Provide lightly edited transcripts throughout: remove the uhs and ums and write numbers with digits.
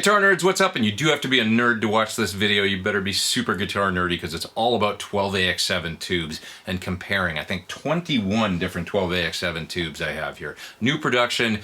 Guitar nerds, what's up? And you do have to be a nerd to watch this video. You better be super guitar nerdy because it's all about 12AX7 tubes and comparing. I think 21 different 12AX7 tubes I have here. New production,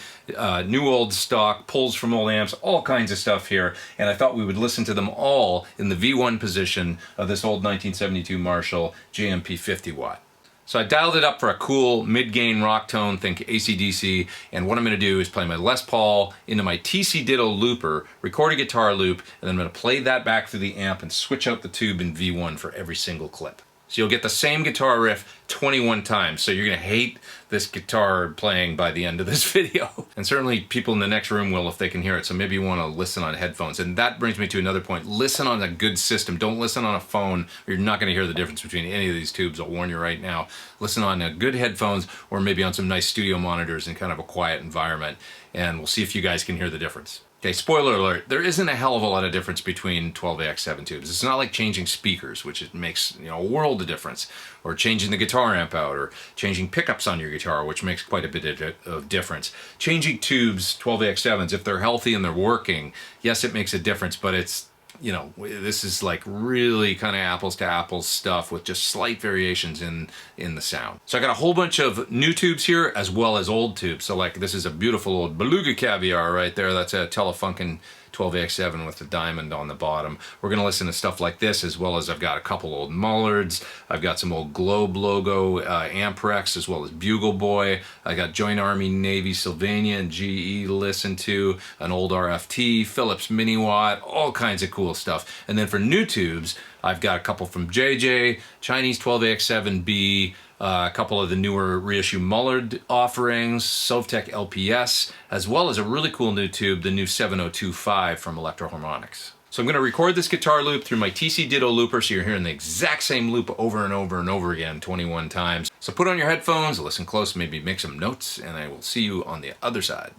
new old stock, pulls from old amps, all kinds of stuff here. And I thought we would listen to them all in the V1 position of this old 1972 Marshall JMP 50 watt. So I dialed it up for a cool mid-gain rock tone, think AC/DC, and what I'm going to do is play my Les Paul into my TC Ditto looper, record a guitar loop, and then I'm going to play that back through the amp and switch out the tube in V1 for every single clip. So you'll get the same guitar riff 21 times, so you're going to hate this guitar playing by the end of this video. And certainly people in the next room will if they can hear it, so maybe you want to listen on headphones. And that brings me to another point. Listen on a good system. Don't listen on a phone, or you're not going to hear the difference between any of these tubes. I'll warn you right now. Listen on good headphones, or maybe on some nice studio monitors in kind of a quiet environment, and we'll see if you guys can hear the difference. Okay, spoiler alert, there isn't a hell of a lot of difference between 12AX7 tubes. It's not like changing speakers, which it makes a world of difference, or changing the guitar amp out, or changing pickups on your guitar, which makes quite a bit of difference. Changing tubes, 12AX7s, if they're healthy and they're working, yes, it makes a difference, but it's, this is like really kind of apples to apples stuff with just slight variations in the sound. So I got a whole bunch of new tubes here as well as old tubes. So like this is a beautiful old Beluga Caviar right there. That's a Telefunken 12AX7 with the diamond on the bottom. We're going to listen to stuff like this, as well as I've got a couple old Mullards. I've got some old Globe Logo AMPEREX, as well as Bugle Boy. I got Joint Army Navy Sylvania and GE to listen to, an old RFT, Philips MINIWATT, all kinds of cool stuff. And then for new tubes, I've got a couple from JJ, Chinese 12AX7B, a couple of the newer reissue Mullard offerings, SOVTEK LPS, as well as a really cool new tube, the new 7025 from Electro-Harmonix. So I'm going to record this guitar loop through my TC Ditto looper, so you're hearing the exact same loop over and over and over again 21 times. So put on your headphones, listen close, maybe make some notes, and I will see you on the other side.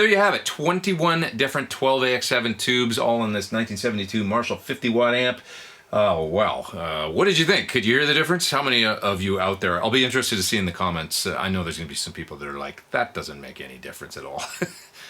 there you have it, 21 different 12AX7 tubes, all in this 1972 Marshall 50-watt amp. Oh, wow. What did you think? Could you hear the difference? How many of you out there? I'll be interested to see in the comments. I know there's going to be some people that are like, that doesn't make any difference at all.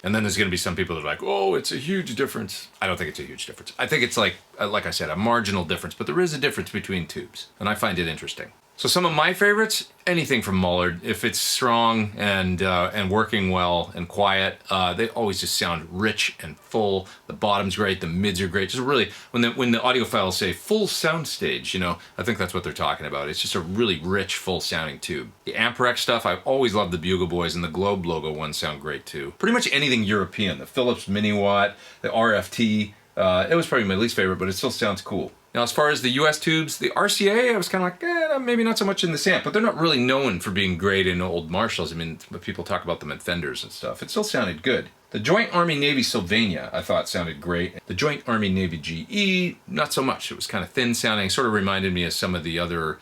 And then there's going to be some people that are like, oh, it's a huge difference. I don't think it's a huge difference. I think it's like I said, a marginal difference, but there is a difference between tubes, and I find it interesting. So some of my favorites, anything from Mullard. If it's strong and working well and quiet, they always just sound rich and full. The bottom's great, the mids are great. Just really, when the audiophiles say full soundstage, you know, I think that's what they're talking about. It's just a really rich, full sounding tube. The Amperex stuff, I've always loved the Bugle Boys, and the Globe Logo ones sound great too. Pretty much anything European, the Philips MINIWATT, the RFT, it was probably my least favorite, but it still sounds cool. Now, as far as the US tubes, the RCA, I was kind of like, maybe not so much in this amp, but they're not really known for being great in old Marshalls. I mean, people talk about them in Fenders and stuff. It still sounded good. The Joint Army-Navy Sylvania, I thought sounded great. The Joint Army-Navy GE, not so much. It was kind of thin sounding, sort of reminded me of some of the other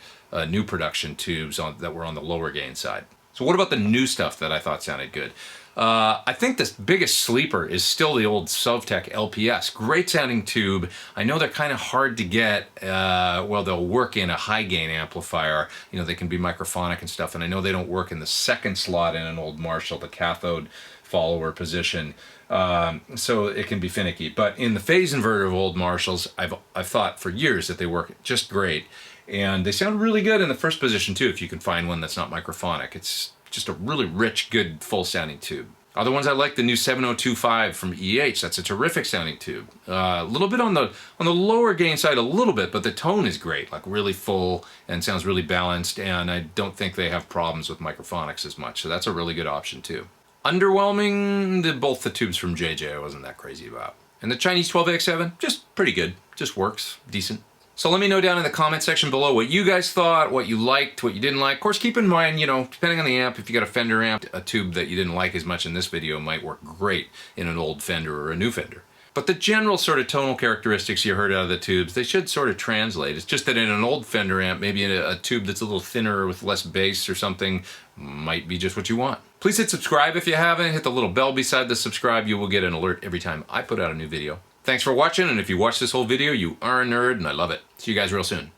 new production tubes that were on the lower gain side. So what about the new stuff that I thought sounded good? I think the biggest sleeper is still the old SOVTEK LPS. Great sounding tube. I know they're kind of hard to get. Well, they'll work in a high gain amplifier. You know, they can be microphonic and stuff, and I know they don't work in the second slot in an old Marshall, the cathode follower position. So it can be finicky. But in the phase inverter of old Marshalls, I've thought for years that they work just great. And they sound really good in the first position too, if you can find one that's not microphonic. It's just a really rich, good, full sounding tube. Other ones I like, the new 7025 from EH. That's a terrific sounding tube. A little bit on the lower gain side, a little bit, but the tone is great, like really full and sounds really balanced. And I don't think they have problems with microphonics as much. So that's a really good option too. Underwhelming, both the tubes from JJ I wasn't that crazy about. And the Chinese 12AX7, just pretty good. Just works, decent. So let me know down in the comment section below what you guys thought, what you liked, what you didn't like. Of course, keep in mind, you know, depending on the amp, if you got a Fender amp, a tube that you didn't like as much in this video might work great in an old Fender or a new Fender. But the general sort of tonal characteristics you heard out of the tubes, they should sort of translate. It's just that in an old Fender amp, maybe in a tube that's a little thinner with less bass or something, might be just what you want. Please hit subscribe if you haven't. Hit the little bell beside the subscribe. You will get an alert every time I put out a new video. Thanks for watching, and if you watched this whole video, you are a nerd, and I love it. See you guys real soon.